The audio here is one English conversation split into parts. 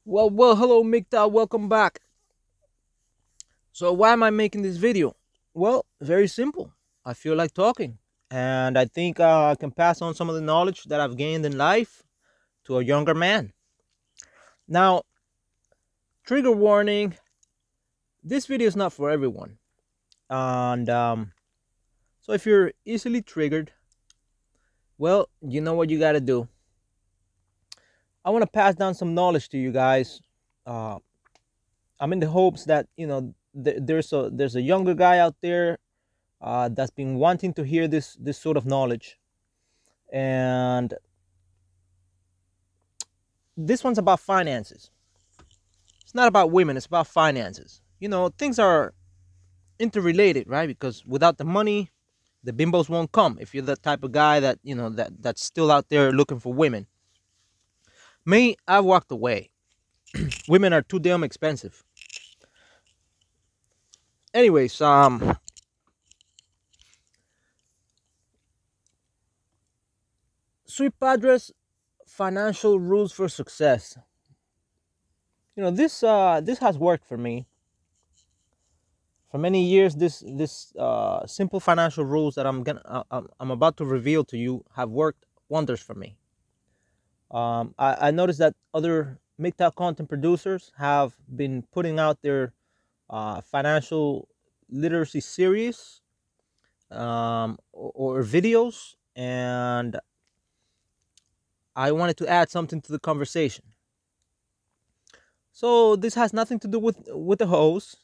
Well, hello, Mikta. Welcome back. So, why am I making this video? Well, very simple. I feel like talking, and I think I can pass on some of the knowledge that I've gained in life to a younger man. Now, trigger warning: this video is not for everyone, and so if you're easily triggered, well, you know what you got to do. I want to pass down some knowledge to you guys. Uh, I'm in the hopes that there's a younger guy out there that's been wanting to hear this sort of knowledge, and this one's about finances. It's not about women, it's about finances. Things are interrelated, right? Because without the money, the bimbos won't come. If you're the type of guy that that's still out there looking for women. Me, I've walked away. Women are too damn expensive. Anyways, sweet padres, financial rules for success. This has worked for me for many years. This simple financial rules that I'm about to reveal to you have worked wonders for me. I noticed that other MGTOW content producers have been putting out their financial literacy series, or videos, and I wanted to add something to the conversation. So this has nothing to do with the host,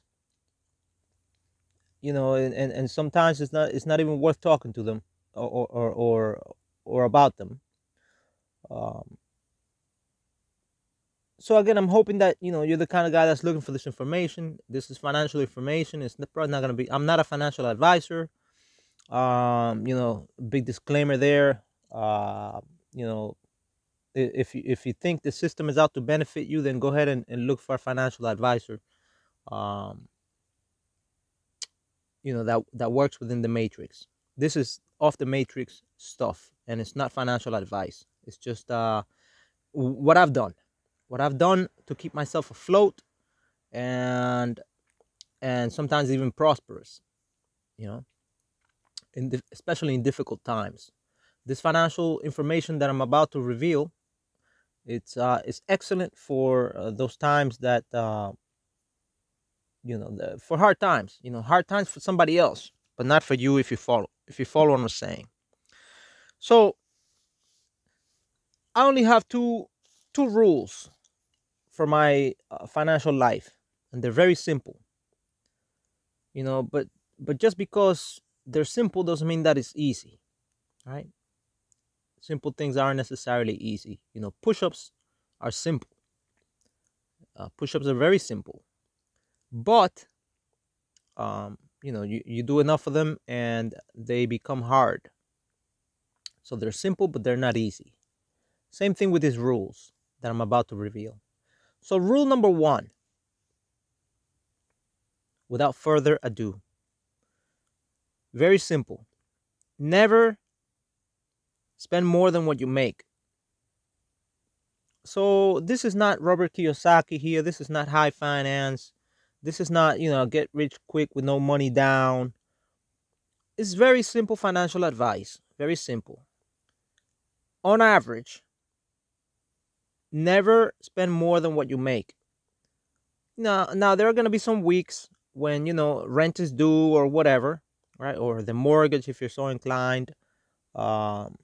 and sometimes it's not even worth talking to them, or about them. Um, so again, I'm hoping that you're the kind of guy that's looking for this information. This is financial information. It's probably not going to be. I'm not a financial advisor. Big disclaimer there. Uh, you know, if you think the system is out to benefit you, then go ahead and look for a financial advisor. Um, that works within the matrix. This is off the matrix stuff, and it's not financial advice. It's just what I've done, to keep myself afloat, and sometimes even prosperous. You know, especially in difficult times. This financial information that I'm about to reveal, it's excellent for those times that for hard times. Hard times for somebody else, but not for you if you follow. If you follow what I'm saying. So I only have two rules for my financial life, and they're very simple. But just because they're simple doesn't mean that it's easy, right? Simple things aren't necessarily easy. Push-ups are simple. Push-ups are very simple, but you do enough of them and they become hard. So they're simple, but they're not easy. Same thing with these rules that I'm about to reveal. So rule number one, without further ado, very simple. Never spend more than what you make. So this is not Robert Kiyosaki here. This is not high finance. This is not, get rich quick with no money down. It's very simple financial advice. Very simple. On average, never spend more than what you make. Now there are going to be some weeks when, rent is due or whatever, right? Or the mortgage if you're so inclined. Um,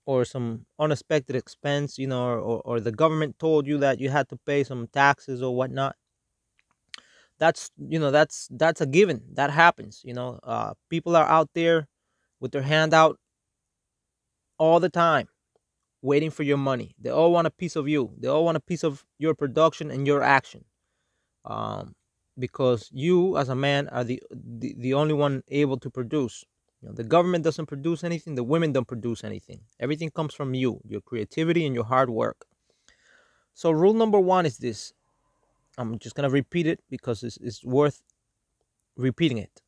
or some unexpected expense, or the government told you that you had to pay some taxes or whatnot. That's a given. That happens. People are out there with their hand out all the time, waiting for your money. They all want a piece of you. They all want a piece of your production and your action. Um, because you, as a man, are the only one able to produce. The government doesn't produce anything. The women don't produce anything. Everything comes from you, your creativity and your hard work. So rule number one is this. I'm just gonna repeat it because it's worth repeating it.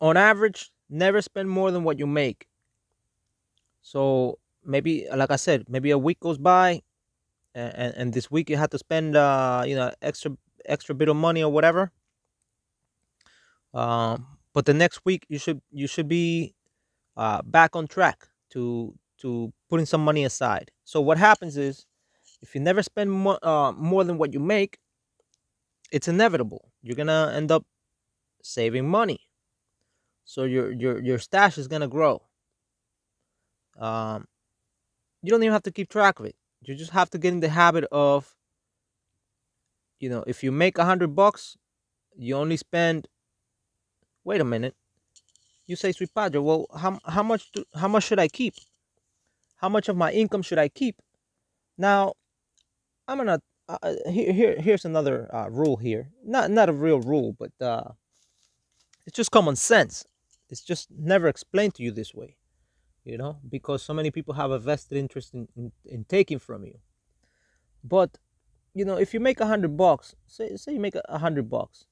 On average, never spend more than what you make. So maybe, like I said, maybe a week goes by and this week you had to spend extra bit of money or whatever. But the next week you should be back on track to putting some money aside. So what happens is, if you never spend more than what you make, it's inevitable you're gonna end up saving money. So your stash is gonna grow. Um, you don't even have to keep track of it. You just have to get in the habit of, if you make $100, you only spend. Wait a minute. You say, sweet padre, well, how much should I keep? How much of my income should I keep? Now, I'm gonna here's another rule here. Not a real rule, but it's just common sense. It's just never explained to you this way, because so many people have a vested interest in taking from you. But if you make $100, say you make $100,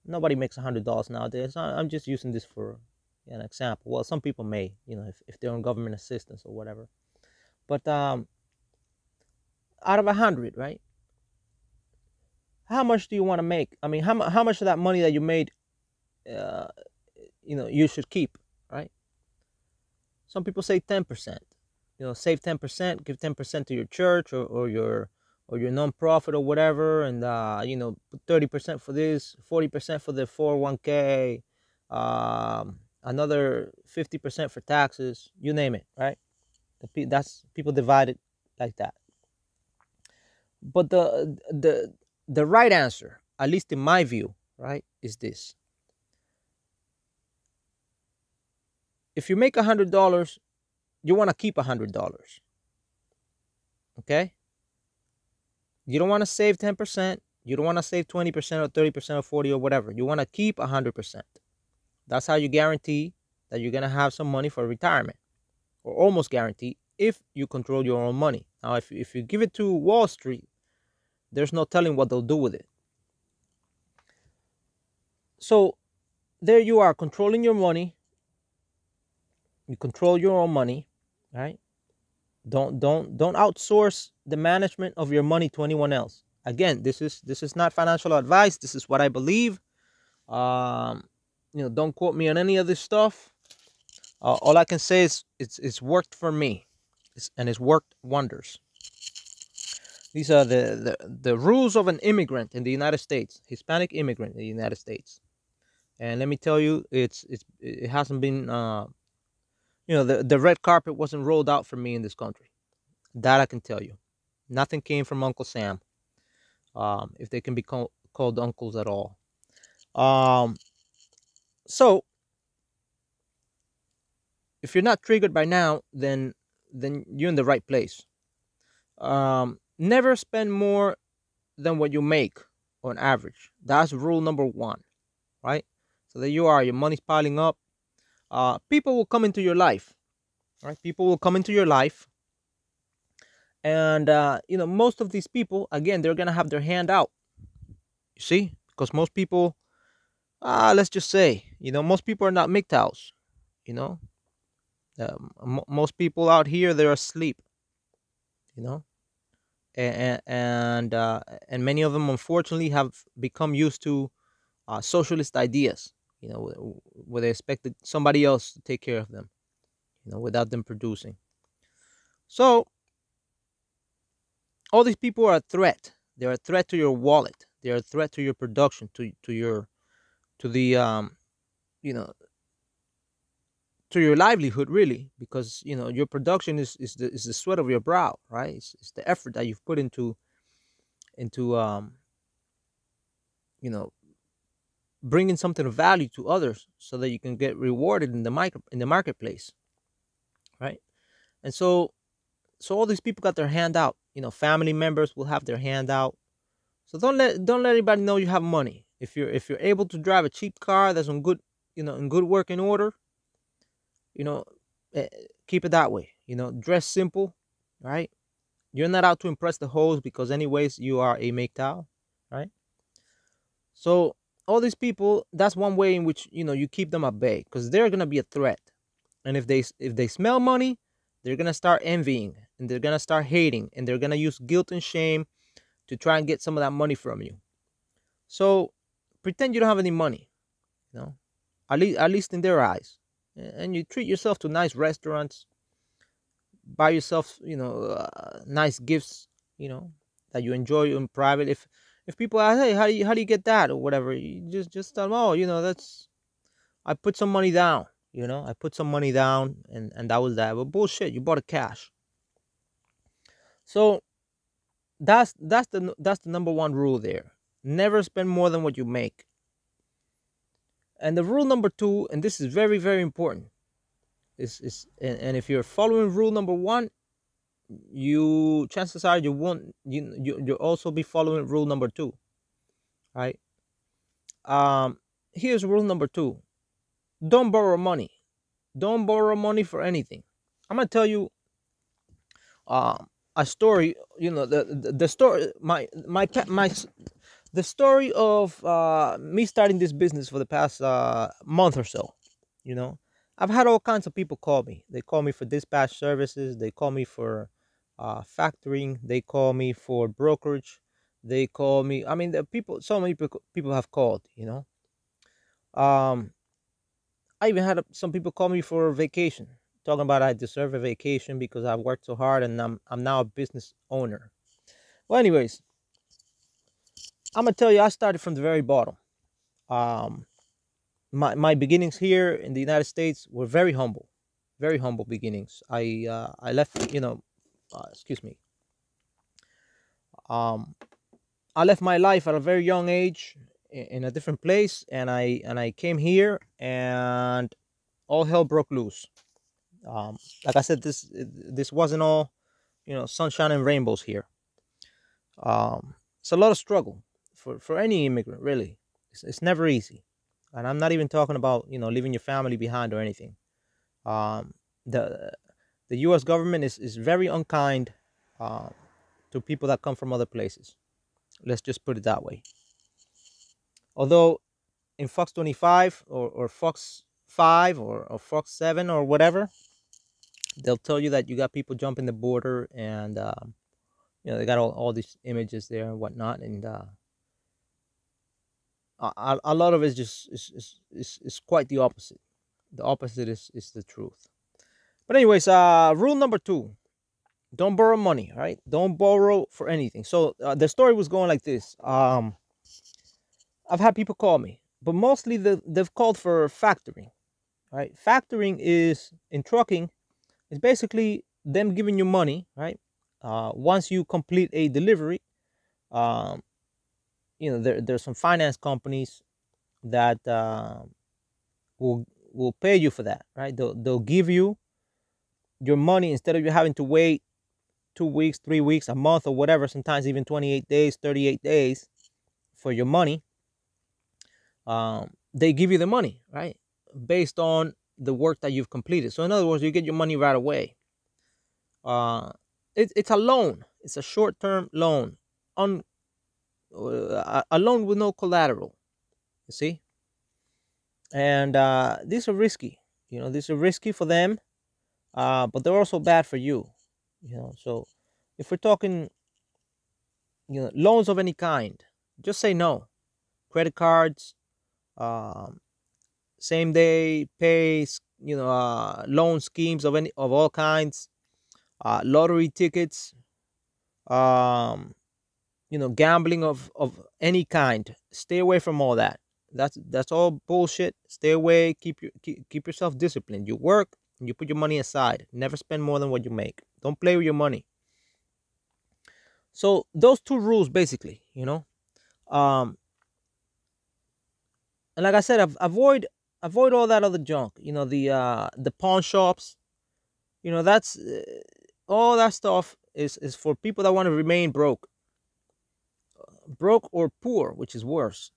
nobody makes $100 nowadays. I'm just using this for an example. Well, some people may, if they're on government assistance or whatever. But out of 100, right? How much do you want to make? I mean, how much of that money that you made, uh, you should keep, right? Some people say 10%. Save 10%, give 10% to your church or your nonprofit or whatever, and put 30% for this, 40% for the 401k, another 50% for taxes, you name it, right? That's people divide it like that. But the right answer, at least in my view, right, is this: if you make $100, you want to keep $100. Okay? You don't want to save 10%. You don't want to save 20% or 30% or 40 or whatever. You want to keep 100%. That's how you guarantee that you're going to have some money for retirement, or almost guarantee, if you control your own money. Now, if you give it to Wall Street, there's no telling what they'll do with it. So there you are, controlling your money. You control your own money, right? Don't outsource the management of your money to anyone else. Again, this is not financial advice. This is what I believe. Don't quote me on any of this stuff. All I can say is it's worked for me, and it's worked wonders. These are the rules of an immigrant in the United States, Hispanic immigrant in the United States. And let me tell you, it hasn't been the red carpet wasn't rolled out for me in this country. That I can tell you. Nothing came from Uncle Sam, if they can be called uncles at all. So if you're not triggered by now, then you're in the right place. Never spend more than what you make on average. That's rule number one, right? So there you are, your money's piling up. People will come into your life, right? People will come into your life, and most of these people, again, they're gonna have their hand out. You see, because most people, let's just say, most people are not MGTOWs. Most people out here, they're asleep. And many of them, unfortunately, have become used to socialist ideas. Where they expected somebody else to take care of them, without them producing. So all these people are a threat. They're a threat to your wallet. They're a threat to your production, to the to your livelihood, really, because your production is the sweat of your brow, right? It's the effort that you've put into you know bringing something of value to others, so that you can get rewarded in the marketplace, right? And so all these people got their hand out. Family members will have their hand out. So don't let anybody know you have money. If you're able to drive a cheap car that's in good working order, you know eh, keep it that way. Dress simple, right? You're not out to impress the hoes, because anyways you are a MGTOW, right? So all these people, that's one way in which you keep them at bay, because they're gonna be a threat. And if they smell money, they're gonna start envying, and they're gonna start hating, and they're gonna use guilt and shame to try and get some of that money from you. So pretend you don't have any money, you know, at least in their eyes, and you treat yourself to nice restaurants, buy yourself, nice gifts, you know, that you enjoy in private. If people ask, hey, how do you get that or whatever, you just tell them, oh, that's I put some money down. I put some money down, and that was that. But bullshit, you bought it cash. So that's the number one rule there. Never spend more than what you make. And the rule number two, and this is very, very important, is and if you're following rule number one, you chances are you won't you'll also be following rule number two, right? Here's rule number two: don't borrow money. Don't borrow money for anything. I'm gonna tell you a story. The story, the story of me starting this business for the past month or so. You know, I've had all kinds of people call me. They call me for dispatch services. They call me for factoring. They call me for brokerage. They call me. I mean, the people. So many people have called. Um, I even had some people call me for vacation, talking about I deserve a vacation because I've worked so hard and I'm now a business owner. Well, anyways, I'm gonna tell you, I started from the very bottom. Um, my beginnings here in the United States were very humble beginnings. I left, excuse me. Um, I left my life at a very young age in a different place, and I came here, and all hell broke loose. Like I said, this wasn't all sunshine and rainbows here. It's a lot of struggle for any immigrant, really. It's never easy, and I'm not even talking about leaving your family behind or anything. Um, the the U.S. government is very unkind uh, to people that come from other places. Let's just put it that way. Although in Fox 25 or Fox 5 or Fox 7 or whatever, they'll tell you that you got people jumping the border, and they got all these images there and whatnot, and a lot of it is quite the opposite. The opposite is the truth. But anyways, rule number two: don't borrow money. Right? Don't borrow for anything. So the story was going like this. I've had people call me, but mostly they've called for factoring. Right? Factoring is in trucking. It's basically them giving you money. Right? Once you complete a delivery, um, there's some finance companies that will pay you for that, right? They'll give you your money instead of you having to wait 2 weeks, 3 weeks, a month, or whatever. Sometimes even 28 days, 38 days for your money. They give you the money, right, based on the work that you've completed. So in other words, you get your money right away. It's a loan. It's a short-term loan, a loan with no collateral. You see, and these are risky. These are risky for them, but they're also bad for you. So if we're talking, loans of any kind, just say no. Credit cards, um, same day pay, loan schemes of all kinds, lottery tickets, um, gambling of any kind. Stay away from all that. That's all bullshit. Stay away. Keep yourself disciplined. You work and you put your money aside. Never spend more than what you make. Don't play with your money. So those two rules, basically, um, and like I said, avoid all that other junk. The pawn shops. That's all that stuff is for people that want to remain broke or poor, which is worse.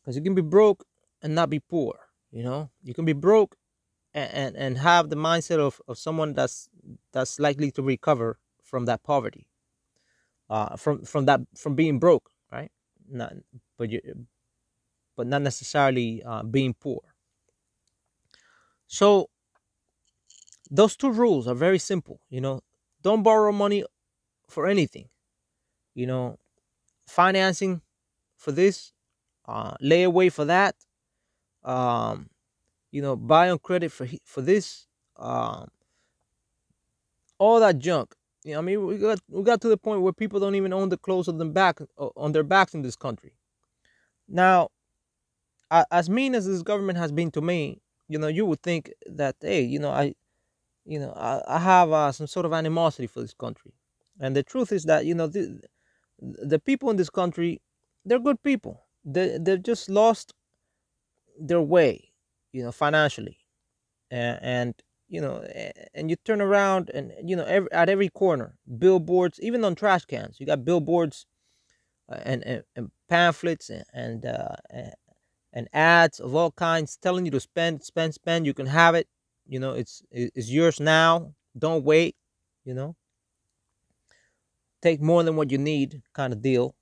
Because you can be broke and not be poor. You can be broke and have the mindset of someone that's likely to recover from that poverty, from being broke, right? Not, but you, but not necessarily being poor. So those two rules are very simple. You know, don't borrow money for anything. You know, financing for this, lay away for that. Um, you know, buy on credit for this. Um, all that junk. You know, I mean, we got to the point where people don't even own the clothes on them back on their backs in this country. Now, as mean as this government has been to me, you know, you would think that, hey, I have some sort of animosity for this country, and the truth is that, the people in this country, they're good people. They've just lost their way, financially, and and you turn around and at every corner, billboards, even on trash cans, you got billboards, and pamphlets, and ads of all kinds telling you to spend, spend, spend. You can have it. It's yours now. Don't wait. You know, take more than what you need, kind of deal.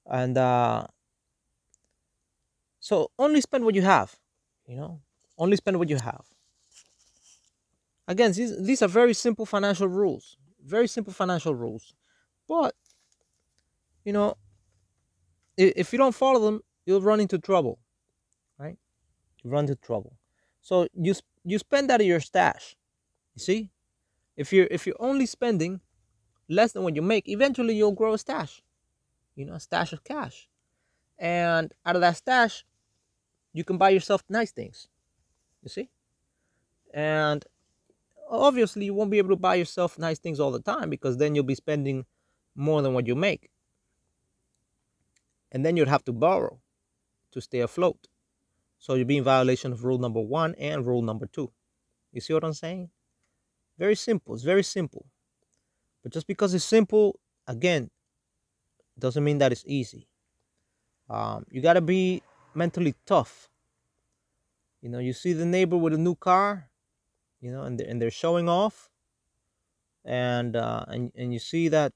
And so only spend what you have. You know, only spend what you have. Again, these are very simple financial rules. Very simple financial rules. But you know, if you don't follow them, you'll run into trouble, right? You run into trouble. So you spend out of your stash. You see, if you're only spending less than what you make, eventually you'll grow a stash. A stash of cash, and out of that stash, you can buy yourself nice things. You see, and obviously you won't be able to buy yourself nice things all the time, because then you'll be spending more than what you make, and then you'd have to borrow to stay afloat. So you'll be in violation of rule number 1 and rule number 2. You see what I'm saying? Very simple. It's very simple. But just because it's simple, again, doesn't mean that it's easy. You got to be mentally tough. You see the neighbor with a new car, and they're showing off, and you see that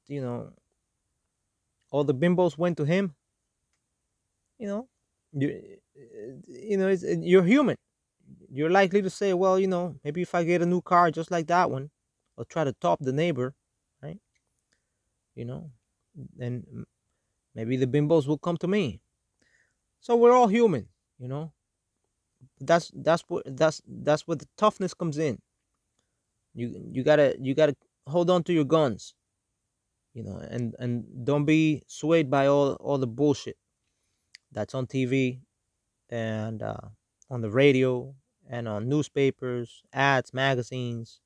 all the bimbos went to him. You know, you you're human. You're likely to say, well, maybe if I get a new car just like that one, I'll try to top the neighbor, right? You know, and maybe the bimbos will come to me. So we're all human, you know. That's where the toughness comes in. You gotta hold on to your guns, and don't be swayed by all the bullshit that's on TV, and on the radio, and on newspapers, ads, magazines,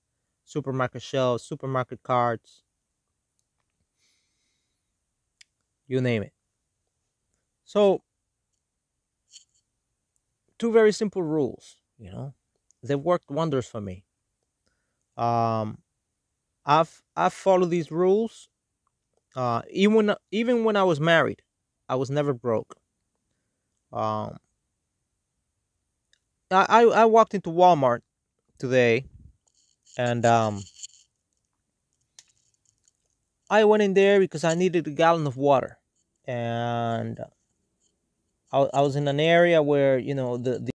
supermarket shelves, supermarket carts, you name it. So, two very simple rules, they've worked wonders for me. Um, I've followed these rules. Even when I was married, I was never broke. Um, I walked into Walmart today, and I went in there because I needed a gallon of water, and I was in an area where the